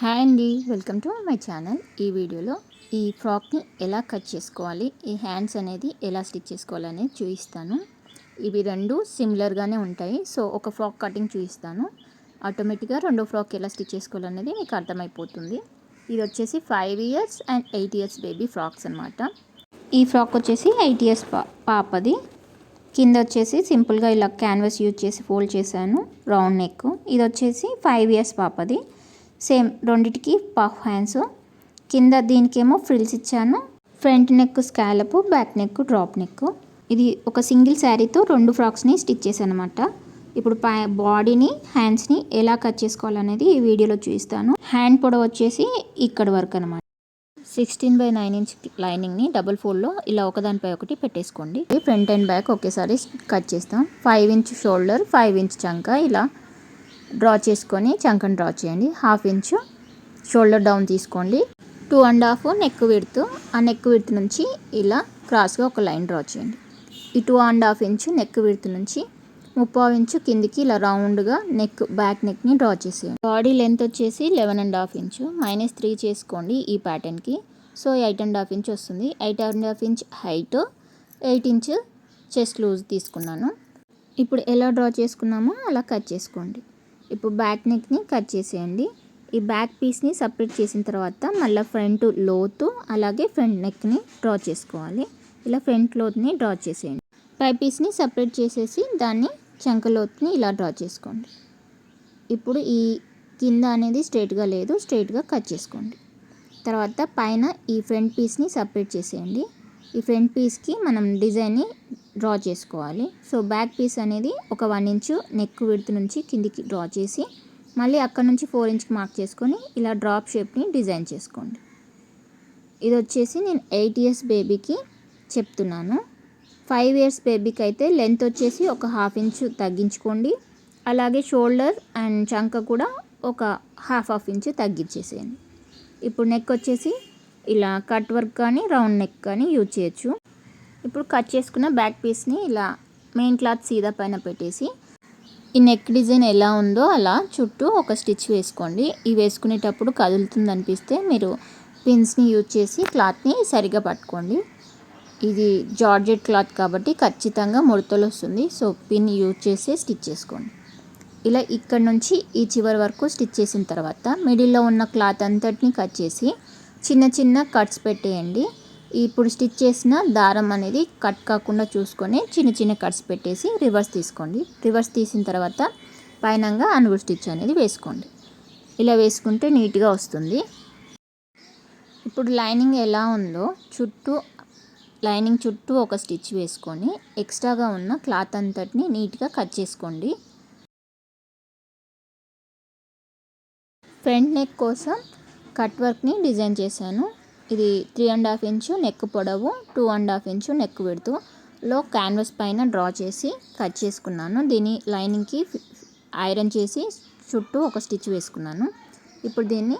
Hi అండి, welcome to my channel. ఈ వీడియోలో ఈ ఫ్రాక్ని ఎలా కట్ చేసుకోవాలి, ఈ హ్యాండ్స్ అనేది ఎలా స్టిచ్ చేసుకోవాలనేది చూపిస్తాను. ఇవి రెండు సిమిలర్గానే ఉంటాయి. సో ఒక ఫ్రాక్ కటింగ్ చూపిస్తాను. ఆటోమేటిక్గా రెండో ఫ్రాక్ ఎలా స్టిచ్ చేసుకోవాలనేది మీకు అర్థమైపోతుంది. ఇది వచ్చేసి 5 years and 8 years baby frocks అనమాట. ఈ ఫ్రాక్ వచ్చేసి 8 ఇయర్స్ పాపది. కింద వచ్చేసి సింపుల్గా ఇలా క్యాన్వాస్ యూజ్ చేసి ఫోల్డ్ చేశాను, రౌండ్ నెక్. ఇది వచ్చేసి 5 ఇయర్స్ పాపది. సేమ్ రెండిటికి పఫ్ హ్యాండ్స్. కింద దీనికేమో ఫ్రిల్స్ ఇచ్చాను. Front neck scallop, back neck drop neck. ఇది ఒక సింగిల్ శారీతో రెండు ఫ్రాక్స్ని స్టిచ్ చేశాను అనమాట. ఇప్పుడు బాడీని హ్యాండ్స్ని ఎలా కట్ చేసుకోవాలనేది ఈ వీడియోలో చూపిస్తాను. హ్యాండ్ పొడవు వచ్చేసి ఇక్కడ వరకు అనమాట. 16/9 ఇంచ్ లైనింగ్ని డబుల్ ఫోల్డ్లో ఇలా ఒకదానిపై ఒకటి పెట్టేసుకోండి. ఫ్రంట్ అండ్ బ్యాక్ ఒకేసారి కట్ చేస్తాం. 5 ఇంచ్ షోల్డర్, 5 ఇంచ్ చంక ఇలా డ్రా చేసుకొని చంకని డ్రా చేయండి. 1/2 ఇంచు షోల్డర్ డౌన్ తీసుకోండి. 2.5 నెక్ విడ్త్. ఆ నెక్ విడ్త్ నుంచి ఇలా క్రాస్గా ఒక లైన్ డ్రా చేయండి. ఈ 2.5 ఇంచు నెక్ విడ్త్ నుంచి 3/4 ఇంచు కిందికి ఇలా రౌండ్గా బ్యాక్ నెక్ని డ్రా చేసేయండి. బాడీ లెంత్ వచ్చేసి 11.5 ఇంచు. -3 చేసుకోండి ఈ ప్యాటర్న్కి. సో 8.5 ఇంచ్ వస్తుంది. 8.5 inch height, 8 inch chest loose తీసుకున్నాను. ఇప్పుడు ఎలా డ్రా చేసుకున్నామో అలా కట్ చేసుకోండి. ఇప్పుడు బ్యాక్ నెక్ని కట్ చేసేయండి. ఈ బ్యాక్ పీస్ని సపరేట్ చేసిన తర్వాత మళ్ళీ ఫ్రంట్ లోతు అలాగే ఫ్రంట్ నెక్ని డ్రా చేసుకోవాలి. ఇలా ఫ్రంట్ లోతుని డ్రా చేసేయండి. పై పీస్ని సపరేట్ చేసేసి దాన్ని చంక లోతుని ఇలా డ్రా చేసుకోండి. ఇప్పుడు ఈ కింద అనేది స్ట్రైట్గా లేదు, స్ట్రైట్గా కట్ చేసుకోండి. తర్వాత పైన ఈ ఫ్రంట్ పీస్ని సపరేట్ చేసేయండి. ఈ ఫ్రంట్ పీస్కి మనం డిజైన్ని డ్రా చేసుకోవాలి. సో బ్యాక్ పీస్ అనేది ఒక 1 ఇంచు నెక్ విడ్త్ నుంచి కిందికి డ్రా చేసి మళ్ళీ అక్కడ నుంచి 4 ఇంచ్కి మార్క్ చేసుకొని ఇలా డ్రాప్ షేప్ని డిజైన్ చేసుకోండి. ఇది వచ్చేసి నేను 8 ఇయర్స్ బేబీకి చెప్తున్నాను. 5 ఇయర్స్ బేబీకి అయితే లెంత్ వచ్చేసి ఒక 1/2 ఇంచు తగ్గించుకోండి. అలాగే షోల్డర్ అండ్ చంక కూడా ఒక 1/2 ఇంచు తగ్గించేసేయండి. ఇప్పుడు నెక్ వచ్చేసి ఇలా కట్ వర్క్ కానీ రౌండ్ నెక్ కానీ యూజ్ చేయొచ్చు. ఇప్పుడు కట్ చేసుకున్న బ్యాక్ పీస్ని ఇలా మెయిన్ క్లాత్ సీదా పైన పెట్టేసి ఈ నెక్ డిజైన్ ఎలా ఉందో అలా చుట్టూ ఒక స్టిచ్ వేసుకోండి. ఇవి వేసుకునేటప్పుడు కదులుతుంది అనిపిస్తే మీరు పిన్స్ని యూజ్ చేసి క్లాత్ని సరిగా పట్టుకోండి. ఇది జార్జెట్ క్లాత్ కాబట్టి ఖచ్చితంగా ముడతలు వస్తుంది. సో పిన్ యూజ్ చేసి స్టిచ్ చేసుకోండి. ఇలా ఇక్కడ నుంచి ఈ చివరి వరకు స్టిచ్ చేసిన తర్వాత మిడిల్లో ఉన్న క్లాత్ అంతటిని కట్ చేసి చిన్న చిన్న కట్స్ పెట్టేయండి. ఇప్పుడు స్టిచ్ చేసిన దారం అనేది కట్ కాకుండా చూసుకొని చిన్న చిన్న కట్స్ పెట్టేసి రివర్స్ తీసుకోండి. రివర్స్ తీసిన తర్వాత పైనంగా అనుగు స్టిచ్ అనేది వేసుకోండి. ఇలా వేసుకుంటే నీట్గా వస్తుంది. ఇప్పుడు లైనింగ్ ఎలా ఉందో లైనింగ్ చుట్టూ ఒక స్టిచ్ వేసుకొని ఎక్స్ట్రాగా ఉన్న క్లాత్ అంతటిని నీట్గా కట్ చేసుకోండి. ఫ్రంట్ నెక్ కోసం కట్ వర్క్ని డిజైన్ చేశాను. ఇది 3.5 ఇంచు నెక్ పొడవు, 2.5 ఇంచు నెక్ విడ్త్లో క్యాన్వాస్ పైన డ్రా చేసి కట్ చేసుకున్నాను. దీన్ని లైనింగ్కి ఐరన్ చేసి చుట్టూ ఒక స్టిచ్ వేసుకున్నాను. ఇప్పుడు దీన్ని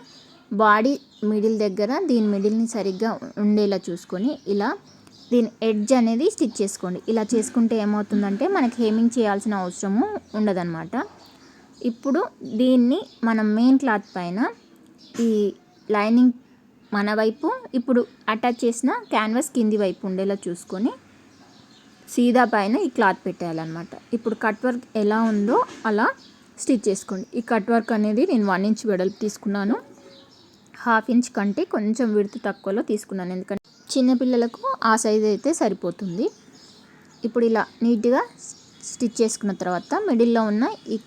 బాడీ మిడిల్ దగ్గర దీని మిడిల్ని సరిగ్గా ఉండేలా చూసుకొని ఇలా దీని ఎడ్జ్ అనేది స్టిచ్ చేసుకోండి. ఇలా చేసుకుంటే ఏమవుతుందంటే మనకి హెమ్మింగ్ చేయాల్సిన అవసరము ఉండదన్నమాట. ఇప్పుడు దీన్ని మనం మెయిన్ క్లాత్ పైన ఈ లైనింగ్ మన వైపు ఇప్పుడు అటాచ్ చేసిన క్యాన్వాస్ కింది వైపు ఉండేలా చూసుకొని సీదా పైన ఈ క్లాత్ పెట్టేయాలన్నమాట. ఇప్పుడు కట్ వర్క్ ఎలా ఉందో అలా స్టిచ్ చేసుకోండి. ఈ కట్ వర్క్ అనేది నేను 1 ఇంచ్ వెడల్పు తీసుకున్నాను. 1/2 ఇంచ్ కంటే కొంచెం విడ్త్ తక్కువలో తీసుకున్నాను, ఎందుకంటే చిన్నపిల్లలకు ఆ సైజ్ అయితే సరిపోతుంది. ఇప్పుడు ఇలా నీట్గా స్టిచ్ చేసుకున్న తర్వాత మిడిల్లో ఉన్న ఈ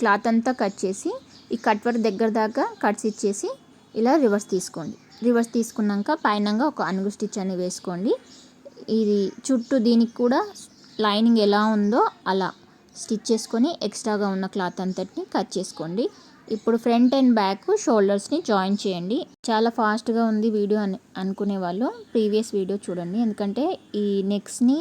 క్లాత్ అంతా కట్ చేసి ఈ కట్ వర్క్ దగ్గర దాకా కట్స్ ఇచ్చేసి ఇలా రివర్స్ తీసుకోండి. రివర్స్ తీసుకున్నాక పైనంగా ఒక అనుగు స్టిచ్ అని వేసుకోండి. ఇది చుట్టూ దీనికి కూడా లైనింగ్ ఎలా ఉందో అలా స్టిచ్ చేసుకొని ఎక్స్ట్రాగా ఉన్న క్లాత్ అంతటిని కట్ చేసుకోండి. ఇప్పుడు ఫ్రంట్ అండ్ బ్యాక్ షోల్డర్స్ని జాయిన్ చేయండి. చాలా ఫాస్ట్గా ఉంది వీడియో అనుకునే వాళ్ళు ప్రీవియస్ వీడియో చూడండి, ఎందుకంటే ఈ నెక్స్ని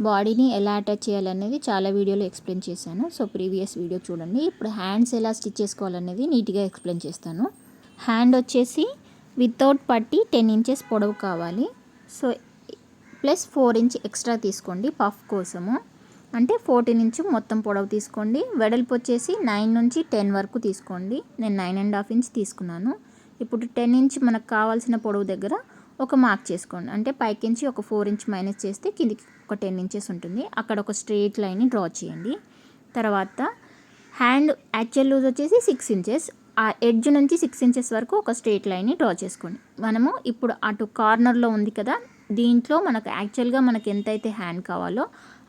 బాడీని ఎలా అటాచ్ చేయాలనేది చాలా వీడియోలో ఎక్స్ప్లెయిన్ చేశాను. సో ప్రీవియస్ వీడియో చూడండి. ఇప్పుడు హ్యాండ్స్ ఎలా స్టిచ్ చేసుకోవాలనేది నీట్గా ఎక్స్ప్లెయిన్ చేస్తాను. హ్యాండ్ వచ్చేసి వితౌట్ పట్టి 10 ఇంచెస్ పొడవు కావాలి. సో ప్లస్ 4 ఇంచ్ ఎక్స్ట్రా తీసుకోండి పఫ్ కోసము. అంటే 14 ఇంచు మొత్తం పొడవు తీసుకోండి. వెడల్పు వచ్చేసి 9 నుంచి 10 వరకు తీసుకోండి. నేను 9.5 ఇంచ్ తీసుకున్నాను. ఇప్పుడు 10 ఇంచ్ మనకు కావాల్సిన పొడవు దగ్గర ఒక మార్క్ చేసుకోండి. అంటే పైకించి ఒక 4 ఇంచ్ మైనస్ చేస్తే కిందికి ఒక 10 ఇంచెస్ ఉంటుంది. అక్కడ ఒక స్ట్రెయిట్ లైన్ని డ్రా చేయండి. తర్వాత హ్యాండ్ యాక్చువల్ లూజ్ వచ్చేసి 6 ఇంచెస్. ఆ ఎడ్జ్ నుంచి 6 ఇంచెస్ వరకు ఒక స్ట్రెయిట్ లైన్ని డ్రా చేసుకోండి. మనము ఇప్పుడు అటు కార్నర్లో ఉంది కదా, దీంట్లో మనకు యాక్చువల్గా మనకు ఎంతైతే హ్యాండ్ కావాలో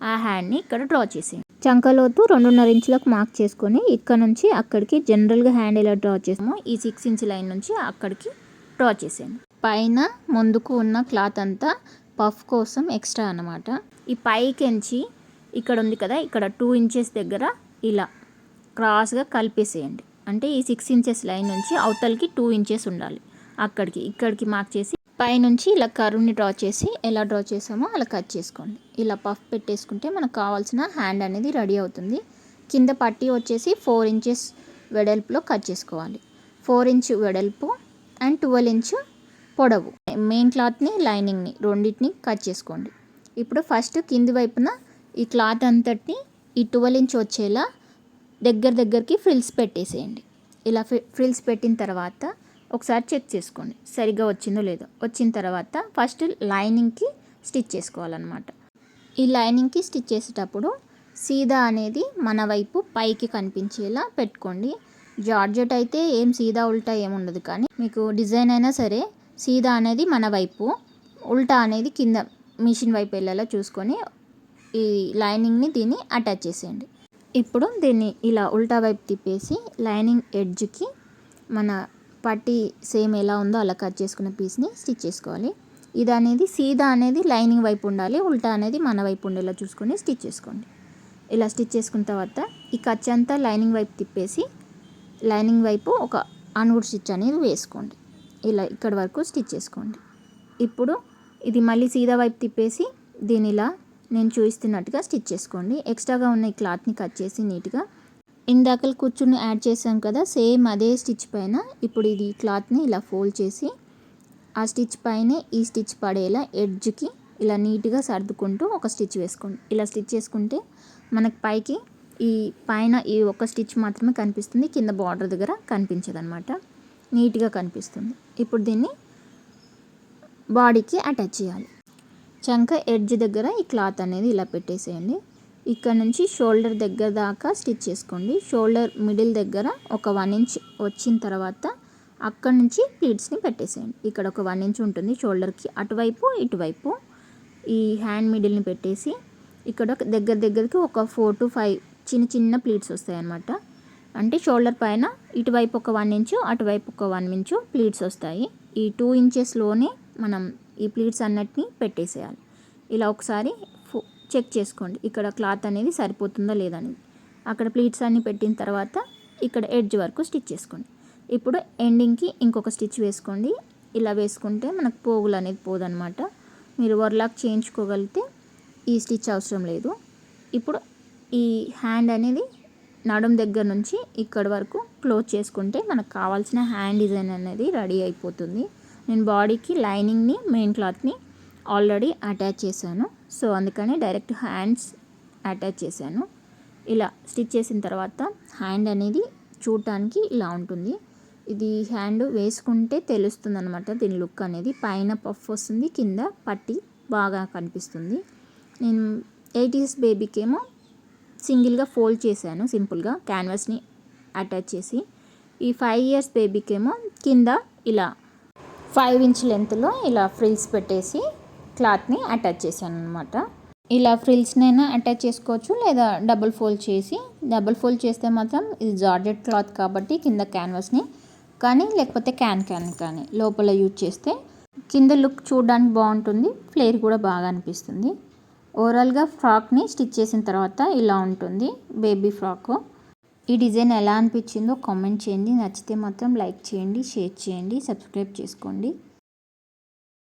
ఆ హ్యాండ్ని ఇక్కడ డ్రా చేసేయండి. చంకలోతు 2.5 ఇంచులకు మార్క్ చేసుకొని ఇక్కడ నుంచి అక్కడికి జనరల్గా హ్యాండ్ ఎలా డ్రా చేసామో ఈ 6 ఇంచ్ లైన్ నుంచి అక్కడికి డ్రా చేసేయండి. పైన ముందుకు ఉన్న క్లాత్ అంతా పఫ్ కోసం ఎక్స్ట్రా అన్నమాట. ఈ పైకెంచి ఇక్కడ ఉంది కదా, ఇక్కడ 2 ఇంచెస్ దగ్గర ఇలా క్రాస్గా కలిపేసేయండి. అంటే ఈ 6 ఇంచెస్ లైన్ నుంచి అవతలకి 2 ఇంచెస్ ఉండాలి. అక్కడికి ఇక్కడికి మార్క్ చేసి పైనుంచి ఇలా కర్వ్ని డ్రా చేసి ఎలా డ్రా చేసామో అలా కట్ చేసుకోండి. ఇలా పఫ్ పెట్టేసుకుంటే మనకు కావాల్సిన హ్యాండ్ అనేది రెడీ అవుతుంది. కింద పట్టీ వచ్చేసి 4 ఇంచెస్ వెడల్పులో కట్ చేసుకోవాలి. 4 ఇంచ్ వెడల్పు అండ్ 12 ఇంచ్ పొడవు. మెయిన్ క్లాత్ని లైనింగ్ని రెండింటిని కట్ చేసుకోండి. ఇప్పుడు ఫస్ట్ కింది వైపున ఈ క్లాత్ అంతటిని ఈ 12 ఇంచ్ వచ్చేలా దగ్గరికి ఫ్రిల్స్ పెట్టేసేయండి. ఇలా ఫ్రిల్స్ పెట్టిన తర్వాత ఒకసారి చెక్ చేసుకోండి సరిగ్గా వచ్చిందో లేదో. వచ్చిన తర్వాత ఫస్ట్ లైనింగ్కి స్టిచ్ చేసుకోవాలన్నమాట. ఈ లైనింగ్కి స్టిచ్ చేసేటప్పుడు సీదా అనేది మన వైపు పైకి కనిపించేలా పెట్టుకోండి. జార్జెట్ అయితే ఏం సీదా ఉల్టా ఏముండదు, కానీ మీకు డిజైన్ అయినా సరే సీదా అనేది మన వైపు, ఉల్టా అనేది కింద మిషన్ వైపు వెళ్ళేలా చూసుకొని ఈ లైనింగ్ని దీన్ని అటాచ్ చేసేయండి. ఇప్పుడు దీన్ని ఇలా ఉల్టా వైపు తిప్పేసి లైనింగ్ ఎడ్జ్కి మన పట్టీ సేమ్ ఎలా ఉందో అలా కట్ చేసుకున్న పీస్ని స్టిచ్ చేసుకోవాలి. ఇది అనేది సీదా అనేది లైనింగ్ వైపు ఉండాలి, ఉల్టా అనేది మన వైపు ఉండేలా చూసుకొని స్టిచ్ చేసుకోండి. ఇలా స్టిచ్ చేసుకున్న తర్వాత ఈ ఖర్చు అంతా లైనింగ్ వైపు తిప్పేసి లైనింగ్ వైపు ఒక అన్వుడ్ స్టిచ్ అనేది వేసుకోండి. ఇలా ఇక్కడ వరకు స్టిచ్ చేసుకోండి. ఇప్పుడు ఇది మళ్ళీ సీదా వైపు తిప్పేసి దీని ఇలా నేను చూపిస్తున్నట్టుగా స్టిచ్ చేసుకోండి. ఎక్స్ట్రాగా ఉన్న ఈ క్లాత్ని కట్ చేసి నీట్గా ఇందాకలు కూర్చుని యాడ్ చేసాం కదా, సేమ్ అదే స్టిచ్ పైన ఇప్పుడు ఇది క్లాత్ని ఇలా ఫోల్డ్ చేసి ఆ స్టిచ్ పైనే ఈ స్టిచ్ పడేలా ఎడ్జ్కి ఇలా నీట్గా సర్దుకుంటూ ఒక స్టిచ్ వేసుకోండి. ఇలా స్టిచ్ చేసుకుంటే మనకి పైకి ఈ పైన ఈ ఒక స్టిచ్ మాత్రమే కనిపిస్తుంది, కింద బార్డర్ దగ్గర కనిపించదు అనమాట, నీట్గా కనిపిస్తుంది. ఇప్పుడు దీన్ని బాడీకి అటాచ్ చేయాలి. చంక ఎడ్జ్ దగ్గర ఈ క్లాత్ అనేది ఇలా పెట్టేసేయండి. ఇక్కడ నుంచి షోల్డర్ దగ్గర దాకా స్టిచ్ చేసుకోండి. షోల్డర్ మిడిల్ దగ్గర ఒక 1 ఇంచ్ వచ్చిన తర్వాత అక్కడ నుంచి ప్లీట్స్ని పెట్టేసేయండి. ఇక్కడ ఒక 1 ఇంచ్ ఉంటుంది షోల్డర్కి, అటువైపు ఇటువైపు ఈ హ్యాండ్ మిడిల్ని పెట్టేసి ఇక్కడ దగ్గరికి ఒక 4 to 5 చిన్న ప్లీట్స్ వస్తాయి అన్నమాట. అంటే షోల్డర్ పైన ఇటువైపు ఒక 1 ఇంచు అటువైపు ఒక 1 ఇంచు ప్లీట్స్ వస్తాయి. ఈ 2 ఇంచెస్లోనే మనం ఈ ప్లీట్స్ అన్నిటిని పెట్టేసేయాలి. ఇలా ఒకసారి చెక్ చేసుకోండి ఇక్కడ క్లాత్ అనేది సరిపోతుందో లేదనేది. అక్కడ ప్లీట్స్ అన్నీ పెట్టిన తర్వాత ఇక్కడ ఎడ్జ్ వరకు స్టిచ్ చేసుకోండి. ఇప్పుడు ఎండింగ్కి ఇంకొక స్టిచ్ వేసుకోండి. ఇలా వేసుకుంటే మనకు పోగులు అనేది పోదనమాట. మీరు ఓవర్లాక్ చేయించుకోగలిగితే ఈ స్టిచ్ అవసరం లేదు. ఇప్పుడు ఈ హ్యాండ్ అనేది నడుం దగ్గర నుంచి ఇక్కడ వరకు క్లోజ్ చేసుకుంటే మనకు కావాల్సిన హ్యాండ్ డిజైన్ అనేది రెడీ అయిపోతుంది. నేను బాడీకి లైనింగ్ని మెయిన్ క్లాత్ని ఆల్రెడీ అటాచ్ చేశాను, సో అందుకని డైరెక్ట్ హ్యాండ్స్ అటాచ్ చేశాను. ఇలా స్టిచ్ చేసిన తర్వాత హ్యాండ్ అనేది చూడటానికి ఇలా ఉంటుంది. ఇది హ్యాండ్ వేసుకుంటే తెలుస్తుంది అనమాట దీని లుక్ అనేది. పైన పఫ్ వస్తుంది, కింద పట్టి బాగా కనిపిస్తుంది. నేను 8 years బేబీకి ఏమో సింగిల్గా ఫోల్డ్ చేశాను సింపుల్గా క్యాన్వాస్ని అటాచ్ చేసి. ఈ 5 years బేబీకి ఏమో కింద ఇలా 5 inch లెంత్లో ఇలా ఫ్రిల్స్ పెట్టేసి క్లాత్ని అటాచ్ చేశాను అనమాట. ఇలా ఫ్రిల్స్నైనా అటాచ్ చేసుకోవచ్చు, లేదా డబుల్ ఫోల్డ్ చేస్తే మాత్రం ఇది జార్జెట్ క్లాత్ కాబట్టి కింద క్యాన్వాస్ని కానీ లేకపోతే క్యాన్ కానీ లోపల యూజ్ చేస్తే కింద లుక్ చూడడానికి బాగుంటుంది, ఫ్లేర్ కూడా బాగా అనిపిస్తుంది. ఓవరాల్గా ఫ్రాక్ని స్టిచ్ చేసిన తర్వాత ఇలా ఉంటుంది బేబీ ఫ్రాక్. ఈ డిజైన్ ఎలా అనిపించిందో కామెంట్ చేయండి. నచ్చితే మాత్రం లైక్ చేయండి, షేర్ చేయండి, సబ్స్క్రైబ్ చేసుకోండి.